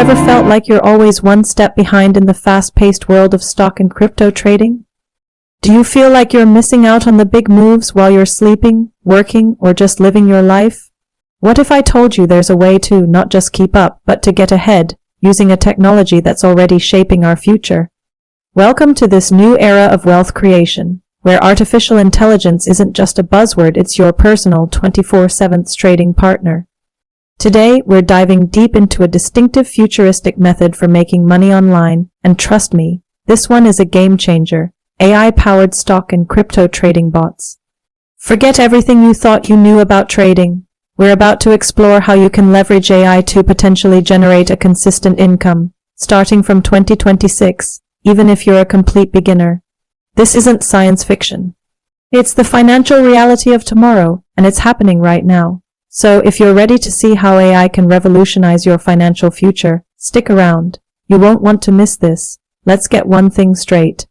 ever felt like you're always one step behind in the fast-paced world of stock and crypto trading? Do you feel like you're missing out on the big moves while you're sleeping, working, or just living your life? What if I told you there's a way to not just keep up, but to get ahead, using a technology that's already shaping our future? Welcome to this new era of wealth creation, where artificial intelligence isn't just a buzzword, it's your personal 24/7 trading partner. Today, we're diving deep into a distinctive futuristic method for making money online, and trust me, this one is a game changer: AI-powered stock and crypto trading bots. Forget everything you thought you knew about trading. We're about to explore how you can leverage AI to potentially generate a consistent income, starting from 2026, even if you're a complete beginner. This isn't science fiction. It's the financial reality of tomorrow, and it's happening right now. So if you're ready to see how AI can revolutionize your financial future, stick around. You won't want to miss this. Let's get one thing straight.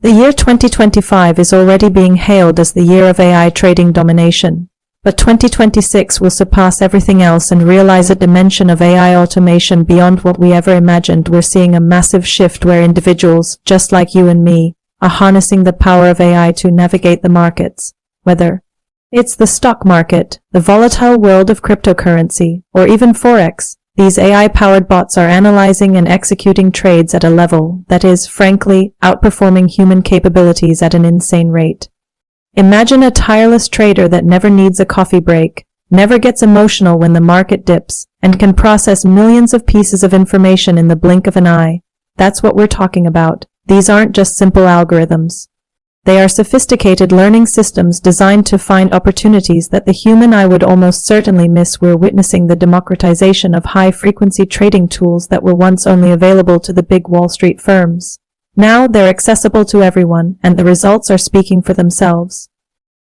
The year 2025 is already being hailed as the year of AI trading domination. But 2026 will surpass everything else and realize a dimension of AI automation beyond what we ever imagined. We're seeing a massive shift where individuals, just like you and me, are harnessing the power of AI to navigate the markets, whether it's the stock market, the volatile world of cryptocurrency, or even Forex. These AI-powered bots are analyzing and executing trades at a level that is, frankly, outperforming human capabilities at an insane rate. Imagine a tireless trader that never needs a coffee break, never gets emotional when the market dips, and can process millions of pieces of information in the blink of an eye. That's what we're talking about. These aren't just simple algorithms. They are sophisticated learning systems designed to find opportunities that the human eye would almost certainly miss. We're witnessing the democratization of high-frequency trading tools that were once only available to the big Wall Street firms. Now they're accessible to everyone, and the results are speaking for themselves.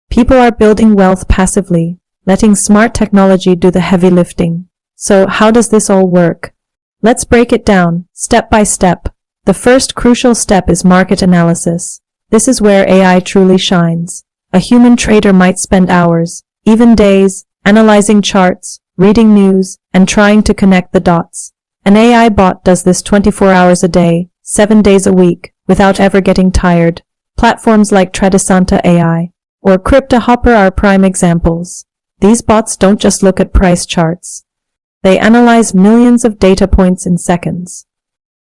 People are building wealth passively, letting smart technology do the heavy lifting. So how does this all work? Let's break it down, step by step. The first crucial step is market analysis. This is where AI truly shines. A human trader might spend hours, even days, analyzing charts, reading news, and trying to connect the dots. An AI bot does this 24 hours a day, 7 days a week, without ever getting tired. Platforms like Tradisanta AI or CryptoHopper are prime examples. These bots don't just look at price charts. They analyze millions of data points in seconds.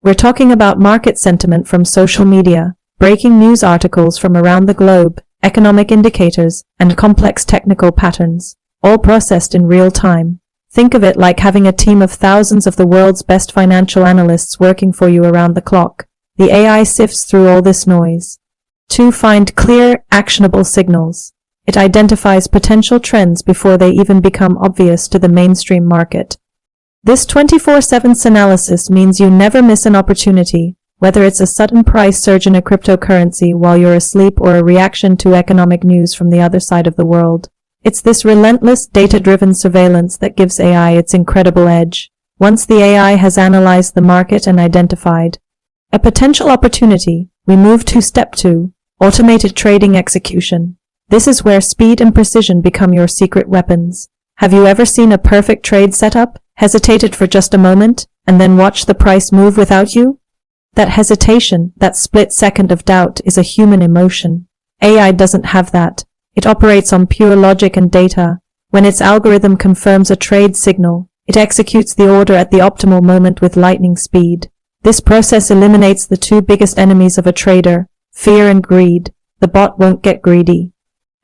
We're talking about market sentiment from social media, breaking news articles from around the globe, economic indicators, and complex technical patterns, all processed in real time. Think of it like having a team of thousands of the world's best financial analysts working for you around the clock. The AI sifts through all this noise to find clear, actionable signals. It identifies potential trends before they even become obvious to the mainstream market. This 24/7 analysis means you never miss an opportunity, whether it's a sudden price surge in a cryptocurrency while you're asleep or a reaction to economic news from the other side of the world. It's this relentless, data-driven surveillance that gives AI its incredible edge. Once the AI has analyzed the market and identified a potential opportunity, we move to step 2, automated trading execution. This is where speed and precision become your secret weapons. Have you ever seen a perfect trade setup, hesitated for just a moment, and then watched the price move without you? That hesitation, that split second of doubt, is a human emotion. AI doesn't have that. It operates on pure logic and data. When its algorithm confirms a trade signal, it executes the order at the optimal moment with lightning speed. This process eliminates the two biggest enemies of a trader, fear and greed. The bot won't get greedy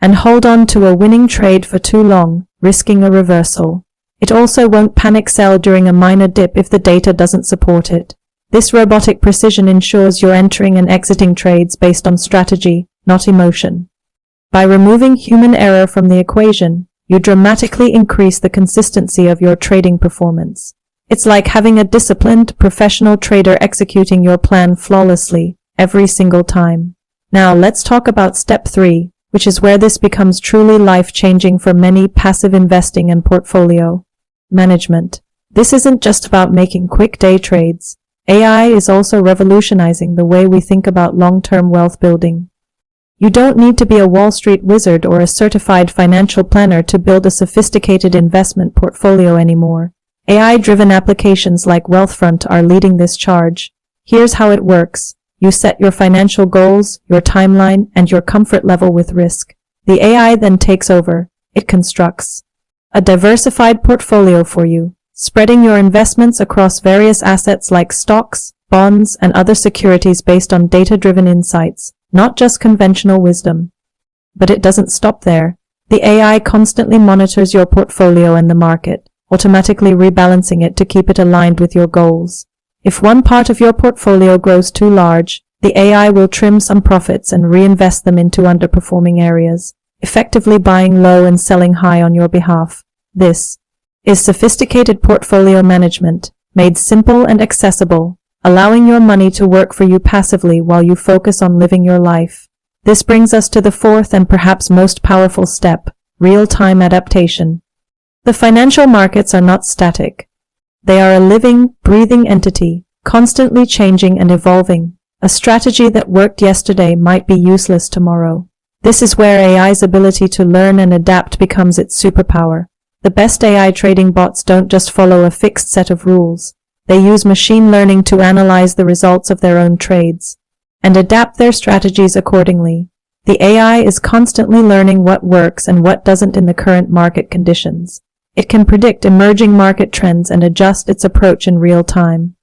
and hold on to a winning trade for too long, risking a reversal. It also won't panic sell during a minor dip if the data doesn't support it. This robotic precision ensures you're entering and exiting trades based on strategy, not emotion. By removing human error from the equation, you dramatically increase the consistency of your trading performance. It's like having a disciplined, professional trader executing your plan flawlessly, every single time. Now let's talk about step 3, which is where this becomes truly life-changing for many: passive investing and portfolio management. This isn't just about making quick day trades. AI is also revolutionizing the way we think about long-term wealth building. You don't need to be a Wall Street wizard or a certified financial planner to build a sophisticated investment portfolio anymore. AI-driven applications like Wealthfront are leading this charge. Here's how it works. You set your financial goals, your timeline, and your comfort level with risk. The AI then takes over. It constructs a diversified portfolio for you, spreading your investments across various assets like stocks, bonds, and other securities based on data-driven insights, not just conventional wisdom. But it doesn't stop there. The AI constantly monitors your portfolio and the market, automatically rebalancing it to keep it aligned with your goals. If one part of your portfolio grows too large, the AI will trim some profits and reinvest them into underperforming areas, effectively buying low and selling high on your behalf. This is sophisticated portfolio management, made simple and accessible, allowing your money to work for you passively while you focus on living your life. This brings us to the fourth and perhaps most powerful step, real-time adaptation. The financial markets are not static. They are a living, breathing entity, constantly changing and evolving. A strategy that worked yesterday might be useless tomorrow. This is where AI's ability to learn and adapt becomes its superpower. The best AI trading bots don't just follow a fixed set of rules. They use machine learning to analyze the results of their own trades and adapt their strategies accordingly. The AI is constantly learning what works and what doesn't in the current market conditions. It can predict emerging market trends and adjust its approach in real time.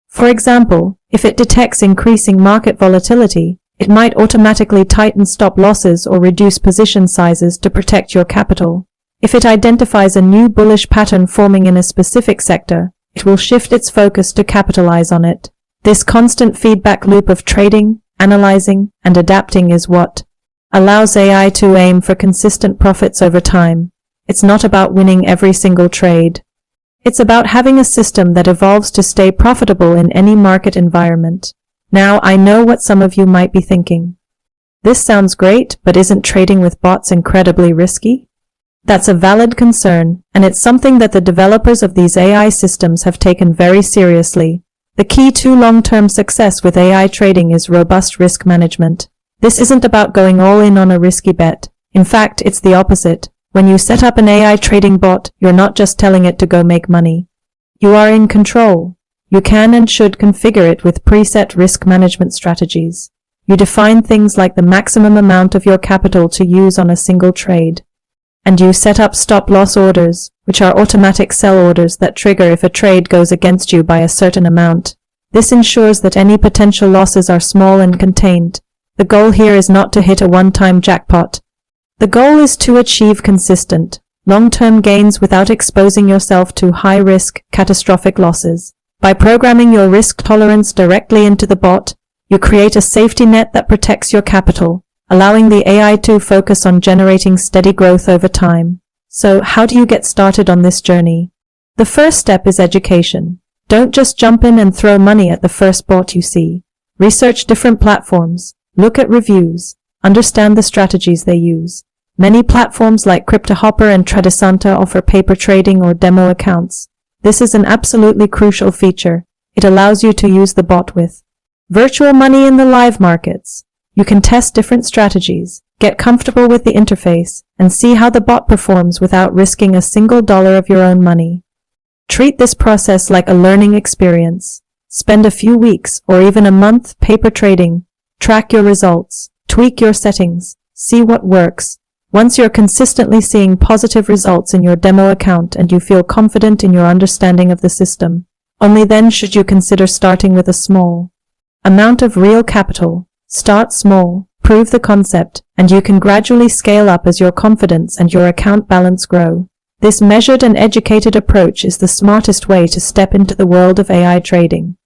For example, if it detects increasing market volatility, it might automatically tighten stop losses or reduce position sizes to protect your capital. If it identifies a new bullish pattern forming in a specific sector, it will shift its focus to capitalize on it. This constant feedback loop of trading, analyzing, and adapting is what allows AI to aim for consistent profits over time. It's not about winning every single trade. It's about having a system that evolves to stay profitable in any market environment. Now, I know what some of you might be thinking. This sounds great, but isn't trading with bots incredibly risky? That's a valid concern, and it's something that the developers of these AI systems have taken very seriously. The key to long-term success with AI trading is robust risk management. This isn't about going all in on a risky bet. In fact, it's the opposite. When you set up an AI trading bot, you're not just telling it to go make money. You are in control. You can and should configure it with preset risk management strategies. You define things like the maximum amount of your capital to use on a single trade. And you set up stop-loss orders, which are automatic sell orders that trigger if a trade goes against you by a certain amount. This ensures that any potential losses are small and contained. The goal here is not to hit a one-time jackpot. The goal is to achieve consistent, long-term gains without exposing yourself to high-risk, catastrophic losses. By programming your risk tolerance directly into the bot, you create a safety net that protects your capital, allowing the AI to focus on generating steady growth over time. So, how do you get started on this journey? The first step is education. Don't just jump in and throw money at the first bot you see. Research different platforms, look at reviews, understand the strategies they use. Many platforms like CryptoHopper and Tradisanta offer paper trading or demo accounts. This is an absolutely crucial feature. It allows you to use the bot with virtual money in the live markets. You can test different strategies, get comfortable with the interface, and see how the bot performs without risking a single dollar of your own money. Treat this process like a learning experience. Spend a few weeks or even a month paper trading. Track your results, tweak your settings, see what works. Once you're consistently seeing positive results in your demo account and you feel confident in your understanding of the system, only then should you consider starting with a small amount of real capital. Start small, prove the concept, and you can gradually scale up as your confidence and your account balance grow. This measured and educated approach is the smartest way to step into the world of AI trading.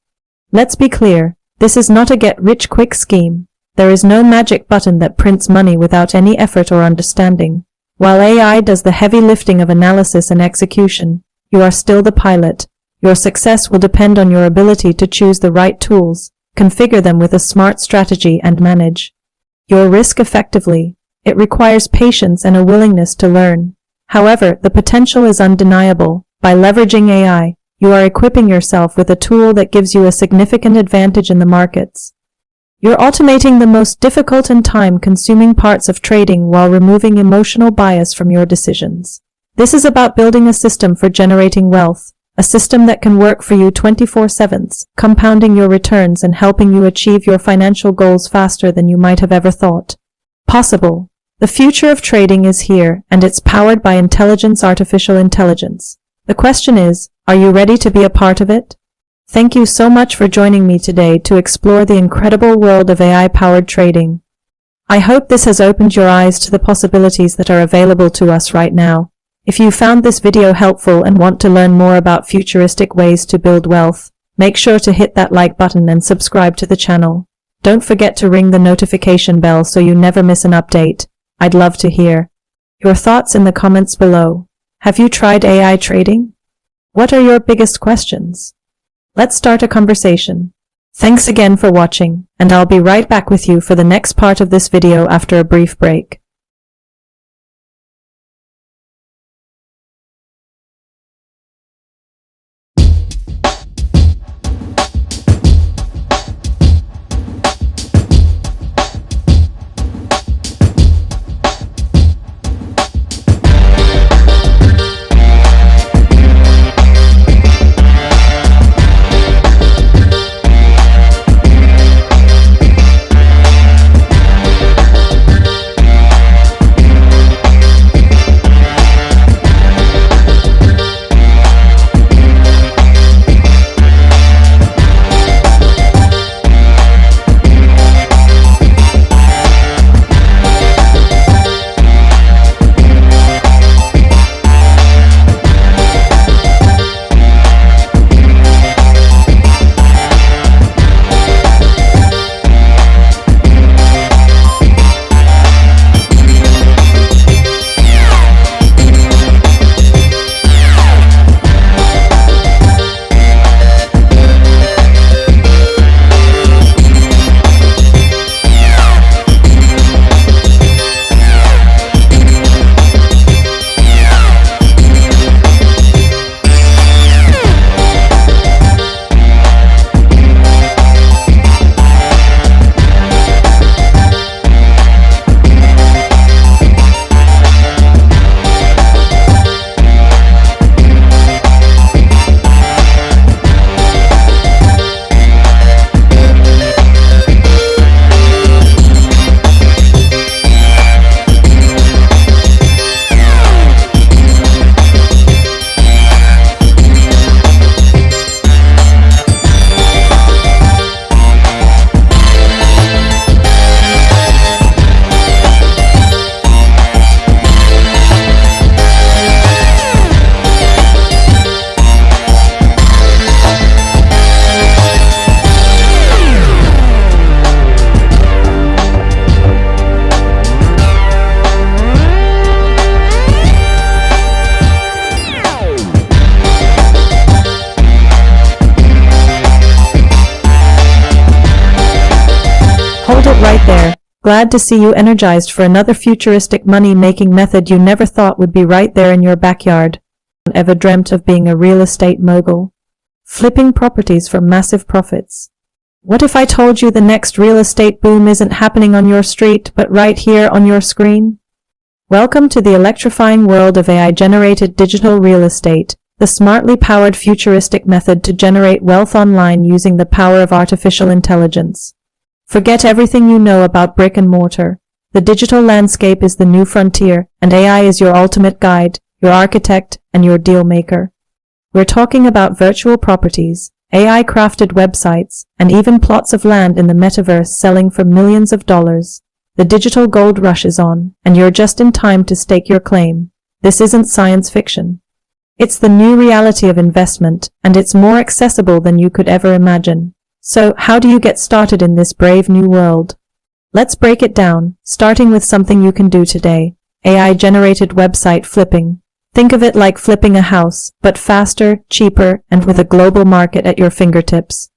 Let's be clear, this is not a get-rich-quick scheme. There is no magic button that prints money without any effort or understanding. While AI does the heavy lifting of analysis and execution, you are still the pilot. Your success will depend on your ability to choose the right tools, configure them with a smart strategy, and manage your risk effectively. It requires patience and a willingness to learn. However, the potential is undeniable. By leveraging AI, you are equipping yourself with a tool that gives you a significant advantage in the markets. You're automating the most difficult and time-consuming parts of trading while removing emotional bias from your decisions. This is about building a system for generating wealth, a system that can work for you 24/7, compounding your returns and helping you achieve your financial goals faster than you might have ever thought possible. The future of trading is here, and it's powered by artificial intelligence. The question is, are you ready to be a part of it? Thank you so much for joining me today to explore the incredible world of AI-powered trading. I hope this has opened your eyes to the possibilities that are available to us right now. If you found this video helpful and want to learn more about futuristic ways to build wealth, make sure to hit that like button and subscribe to the channel. Don't forget to ring the notification bell so you never miss an update. I'd love to hear your thoughts in the comments below. Have you tried AI trading? What are your biggest questions? Let's start a conversation. Thanks again for watching, and I'll be right back with you for the next part of this video after a brief break. Hold it right there. Glad to see you energized for another futuristic money-making method you never thought would be right there in your backyard. Ever dreamt of being a real estate mogul? Flipping properties for massive profits. What if I told you the next real estate boom isn't happening on your street, but right here on your screen? Welcome to the electrifying world of AI-generated digital real estate, the smartly powered futuristic method to generate wealth online using the power of artificial intelligence. Forget everything you know about brick and mortar. The digital landscape is the new frontier, and AI is your ultimate guide, your architect, and your deal maker. We're talking about virtual properties, AI-crafted websites, and even plots of land in the Metaverse selling for millions of dollars. The digital gold rush is on, and you're just in time to stake your claim. This isn't science fiction. It's the new reality of investment, and it's more accessible than you could ever imagine. So, how do you get started in this brave new world? Let's break it down, starting with something you can do today: AI-generated website flipping. Think of it like flipping a house, but faster, cheaper, and with a global market at your fingertips.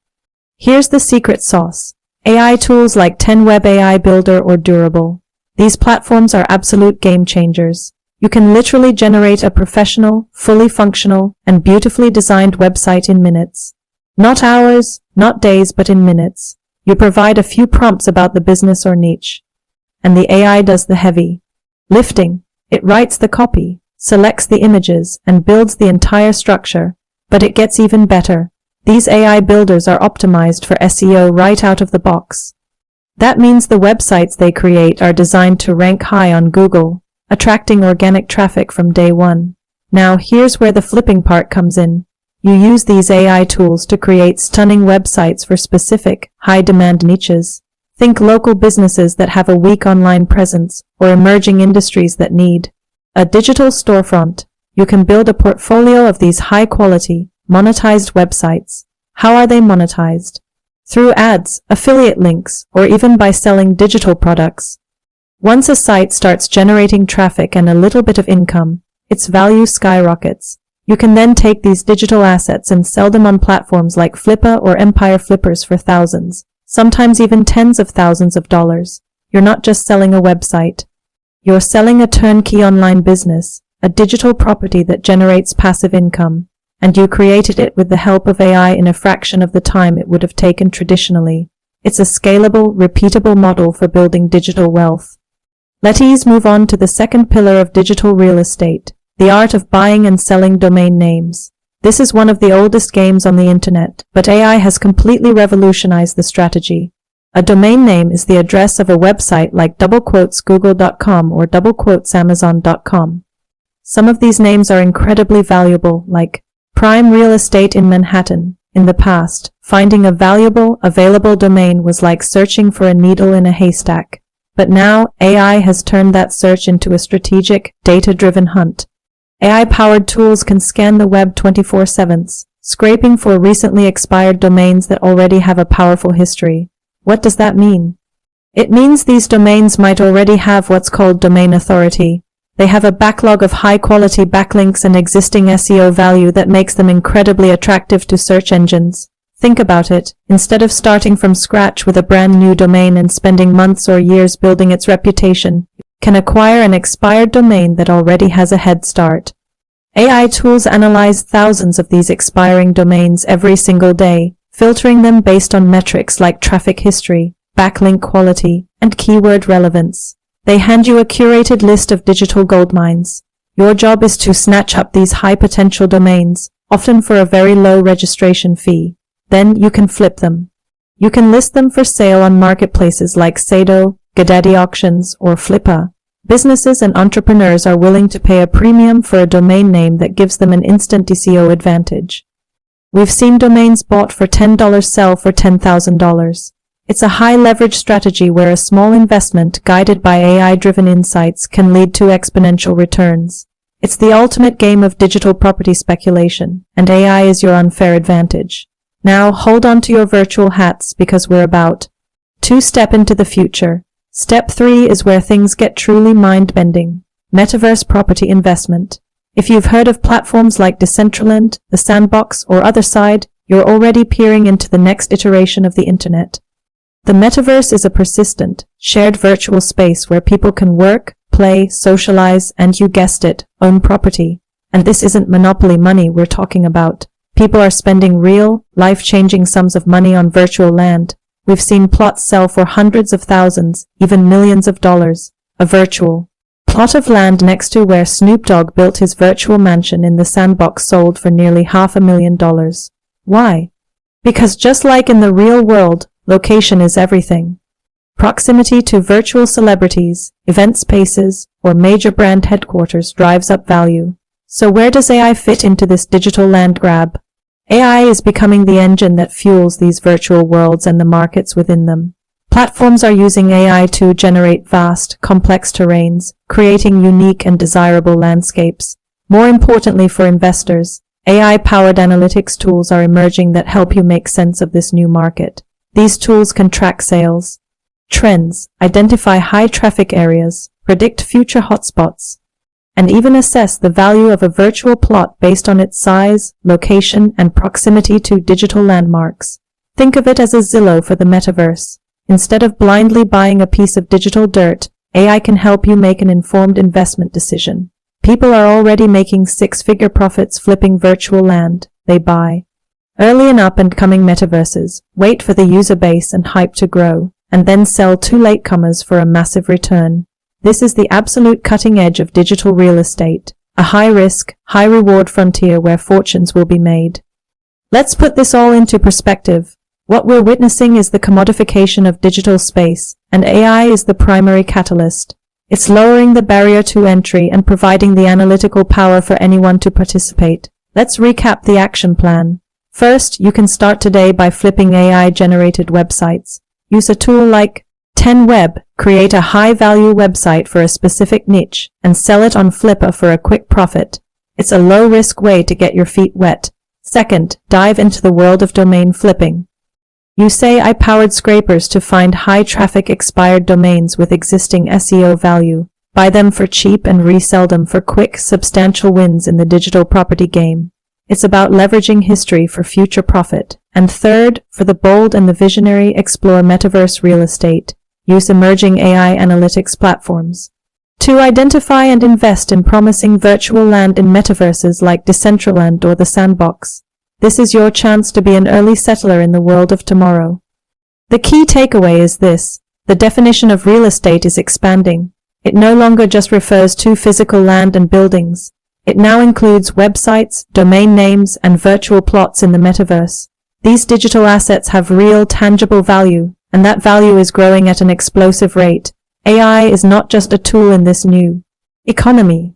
Here's the secret sauce: AI tools like 10Web AI Builder or Durable. These platforms are absolute game changers. You can literally generate a professional, fully functional, and beautifully designed website in minutes. Not hours, not days, but in minutes. You provide a few prompts about the business or niche, and the AI does the heavy lifting. It writes the copy, selects the images, and builds the entire structure. But it gets even better. These AI builders are optimized for SEO right out of the box. That means the websites they create are designed to rank high on Google, attracting organic traffic from day one. Now, here's where the flipping part comes in. You use these AI tools to create stunning websites for specific, high-demand niches. Think local businesses that have a weak online presence, or emerging industries that need a digital storefront. You can build a portfolio of these high-quality, monetized websites. How are they monetized? Through ads, affiliate links, or even by selling digital products. Once a site starts generating traffic and a little bit of income, its value skyrockets. You can then take these digital assets and sell them on platforms like Flippa or Empire Flippers for thousands, sometimes even tens of thousands of dollars. You're not just selling a website. You're selling a turnkey online business, a digital property that generates passive income. And you created it with the help of AI in a fraction of the time it would have taken traditionally. It's a scalable, repeatable model for building digital wealth. Let's move on to the second pillar of digital real estate, the art of buying and selling domain names. This is one of the oldest games on the internet, but AI has completely revolutionized the strategy. A domain name is the address of a website like google.com or amazon.com. Some of these names are incredibly valuable, like Prime Real Estate in Manhattan. In the past, finding a valuable, available domain was like searching for a needle in a haystack. But now, AI has turned that search into a strategic, data-driven hunt. AI-powered tools can scan the web 24/7, scraping for recently expired domains that already have a powerful history. What does that mean? It means these domains might already have what's called domain authority. They have a backlog of high-quality backlinks and existing SEO value that makes them incredibly attractive to search engines. Think about it. Instead of starting from scratch with a brand new domain and spending months or years building its reputation, you can acquire an expired domain that already has a head start. AI tools analyze thousands of these expiring domains every single day, filtering them based on metrics like traffic history, backlink quality, and keyword relevance. They hand you a curated list of digital goldmines. Your job is to snatch up these high-potential domains, often for a very low registration fee. Then you can flip them. You can list them for sale on marketplaces like Sado, GoDaddy Auctions, or Flippa. Businesses and entrepreneurs are willing to pay a premium for a domain name that gives them an instant SEO advantage. We've seen domains bought for $10 sell for $10,000. It's a high-leverage strategy where a small investment guided by AI-driven insights can lead to exponential returns. It's the ultimate game of digital property speculation, and AI is your unfair advantage. Now hold on to your virtual hats because we're about to step into the future. Step 3 is where things get truly mind-bending. Metaverse property investment. If you've heard of platforms like Decentraland, The Sandbox, or Otherside, you're already peering into the next iteration of the internet. The metaverse is a persistent, shared virtual space where people can work, play, socialize, and you guessed it, own property. And this isn't monopoly money we're talking about. People are spending real, life-changing sums of money on virtual land. We've seen plots sell for hundreds of thousands, even millions of dollars. A virtual plot of land next to where Snoop Dogg built his virtual mansion in the Sandbox sold for nearly $500,000. Why? Because just like in the real world, location is everything. Proximity to virtual celebrities, event spaces, or major brand headquarters drives up value. So where does AI fit into this digital land grab? AI is becoming the engine that fuels these virtual worlds and the markets within them. Platforms are using AI to generate vast, complex terrains, creating unique and desirable landscapes. More importantly for investors, AI-powered analytics tools are emerging that help you make sense of this new market. These tools can track sales, trends, identify high-traffic areas, predict future hotspots, and even assess the value of a virtual plot based on its size, location, and proximity to digital landmarks. Think of it as a Zillow for the metaverse. Instead of blindly buying a piece of digital dirt, AI can help you make an informed investment decision. People are already making six-figure profits flipping virtual land they buy. Early in up-and-coming metaverses, wait for the user base and hype to grow, and then sell to latecomers for a massive return. This is the absolute cutting edge of digital real estate. a high-risk, high-reward frontier where fortunes will be made. Let's put this all into perspective. What we're witnessing is the commodification of digital space, and AI is the primary catalyst. It's lowering the barrier to entry and providing the analytical power for anyone to participate. Let's recap the action plan. First, you can start today by flipping AI-generated websites. Use a tool like 10Web, create a high-value website for a specific niche, and sell it on Flippa for a quick profit. It's a low-risk way to get your feet wet. Second, dive into the world of domain flipping. You say I powered scrapers to find high-traffic expired domains with existing SEO value. Buy them for cheap and resell them for quick, substantial wins in the digital property game. It's about leveraging history for future profit. And third, for the bold and the visionary, explore Metaverse real estate. Use emerging AI analytics platforms to identify and invest in promising virtual land in metaverses like Decentraland or the Sandbox. This is your chance to be an early settler in the world of tomorrow. The key takeaway is this: the definition of real estate is expanding. It no longer just refers to physical land and buildings. It now includes websites, domain names, and virtual plots in the metaverse. These digital assets have real, tangible value, and that value is growing at an explosive rate. AI is not just a tool in this new economy.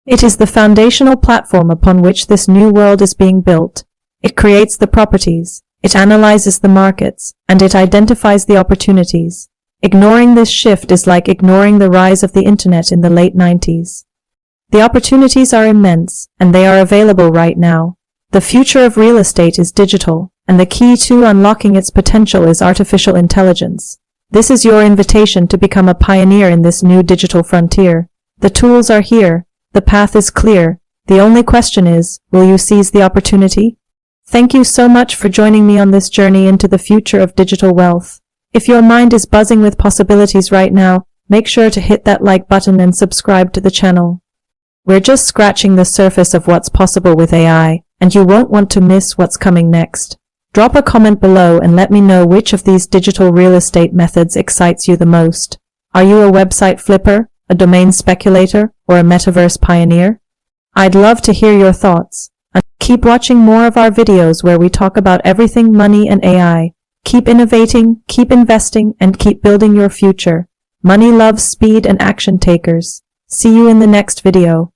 It is the foundational platform upon which this new world is being built. It creates the properties, it analyzes the markets, and it identifies the opportunities. Ignoring this shift is like ignoring the rise of the internet in the late 90s. The opportunities are immense, and they are available right now. The future of real estate is digital, and the key to unlocking its potential is artificial intelligence. This is your invitation to become a pioneer in this new digital frontier. The tools are here, the path is clear. The only question is, will you seize the opportunity? Thank you so much for joining me on this journey into the future of digital wealth. If your mind is buzzing with possibilities right now, make sure to hit that like button and subscribe to the channel. We're just scratching the surface of what's possible with AI, and you won't want to miss what's coming next. Drop a comment below and let me know which of these digital real estate methods excites you the most. Are you a website flipper, a domain speculator, or a metaverse pioneer? I'd love to hear your thoughts. And keep watching more of our videos where we talk about everything money and AI. Keep innovating, keep investing, and keep building your future. Money loves speed and action takers. See you in the next video.